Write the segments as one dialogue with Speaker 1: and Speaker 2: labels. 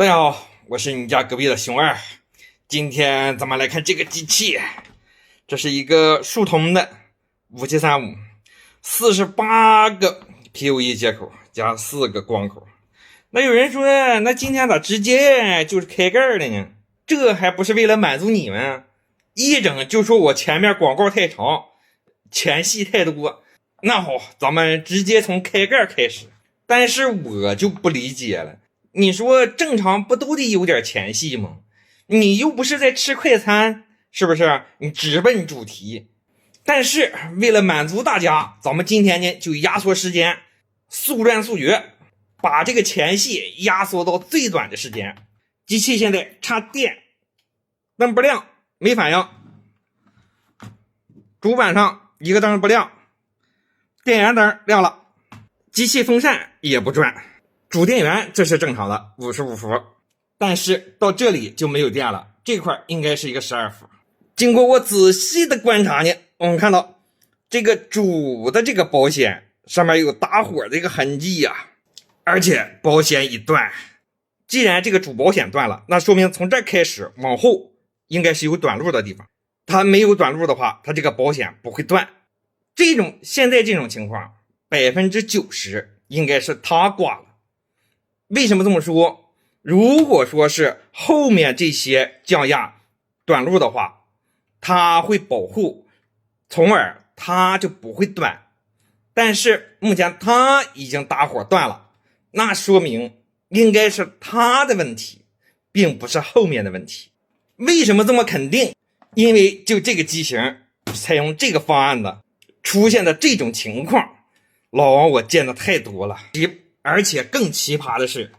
Speaker 1: 大家好，我是你家隔壁的熊二。今天咱们来看这个机器，这是一个数通的5735 48个 PoE 接口加4个光口。那有人说，那今天咋直接就是开盖了呢？这还不是为了满足你们？一整就说我前面广告太长，前戏太多。那好，咱们直接从开盖开始。但是我就不理解了，你说正常不都得有点前戏吗？你又不是在吃快餐，是不是？你直奔主题。但是为了满足大家，咱们今天呢就压缩时间，速战速决，把这个前戏压缩到最短的时间。机器现在插电，灯不亮，没反应。主板上一个灯不亮，电源灯亮了，机器风扇也不转。主电源这是正常的55伏，但是到这里就没有电了，这块应该是一个12伏。经过我仔细的观察呢，我们看到这个主的这个保险上面有打火的一个痕迹呀，而且保险已断。既然这个主保险断了，那说明从这开始往后应该是有短路的地方。它没有短路的话，它这个保险不会断。现在这种情况90%应该是它挂了。为什么这么说？如果说是后面这些降压短路的话，它会保护，从而它就不会断。但是目前它已经打火断了，那说明应该是它的问题，并不是后面的问题。为什么这么肯定？因为就这个机型采用这个方案的出现的这种情况，老王我见的太多了。而且更奇葩的是，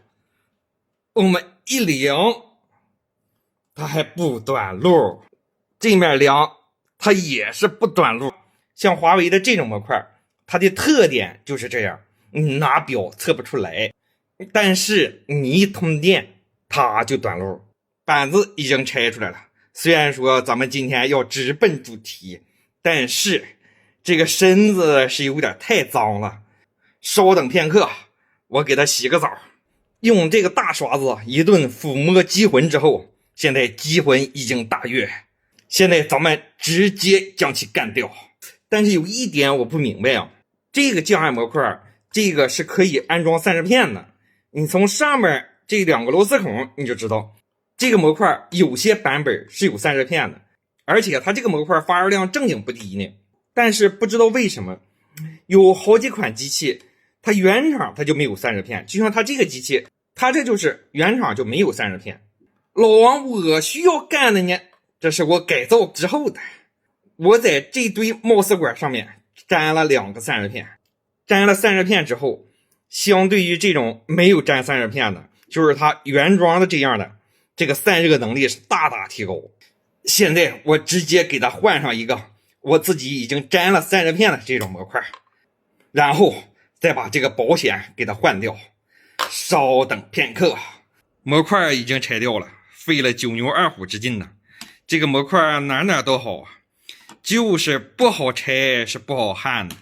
Speaker 1: 我们一量它还不短路，这面量它也是不短路。像华为的这种模块，它的特点就是这样，你拿表测不出来，但是你一通电它就短路。板子已经拆出来了，虽然说咱们今天要直奔主题，但是这个身子是有点太脏了。稍等片刻，我给它洗个澡，用这个大刷子一顿抚摸激魂之后，现在激魂已经大悦。现在咱们直接将其干掉。但是有一点我不明白啊，这个降压模块，这个是可以安装散热片的。你从上面这2个螺丝孔你就知道，这个模块有些版本是有散热片的，而且它这个模块发热量正经不低呢。但是不知道为什么有好几款机器它原厂它就没有散热片，就像它这个机器，它这就是原厂就没有散热片。老王我需要干的呢，这是我改造之后的。我在这堆冒丝管上面粘了2个散热片，粘了散热片之后，相对于这种没有粘散热片的，就是它原装的这样的，这个散热能力是大大提高。现在我直接给它换上一个我自己已经粘了散热片的这种模块，然后再把这个保险给它换掉。稍等片刻，模块已经拆掉了，费了9牛2虎之劲呢。这个模块哪都好，就是不好拆，是不好焊的。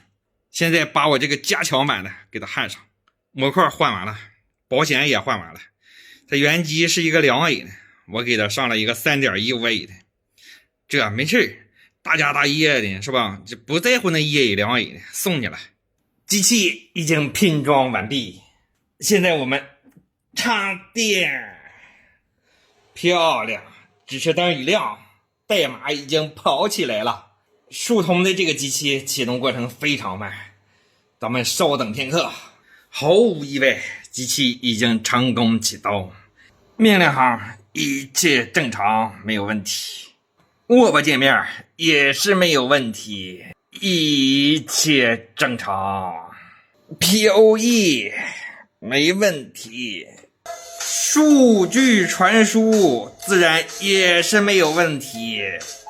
Speaker 1: 现在把我这个加强版的给它焊上，模块换完了，保险也换完了。它原机是一个2A 的，我给它上了一个 3.15A 的。这没事，大家大业的是吧？就不在乎那1A 2A 的，送你了。机器已经拼装完毕，现在我们插电。漂亮，指示灯一亮，代码已经跑起来了。数通的这个机器启动过程非常慢，咱们稍等片刻。毫无意外，机器已经成功启动，命令行一切正常，没有问题。握把界面也是没有问题，一切正常。PoE 没问题，数据传输自然也是没有问题，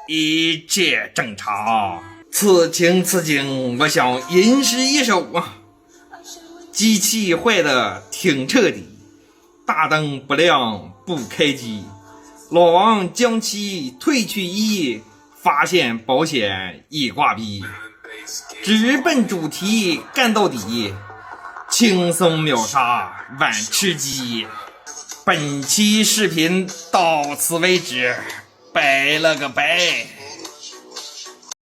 Speaker 1: 一切正常。此情此景，我想吟诗一首啊。机器坏的挺彻底，大灯不亮不开机，老王将其退去一，发现保险已挂逼，直奔主题干到底，轻松秒杀晚吃鸡。本期视频到此为止，拜了个拜。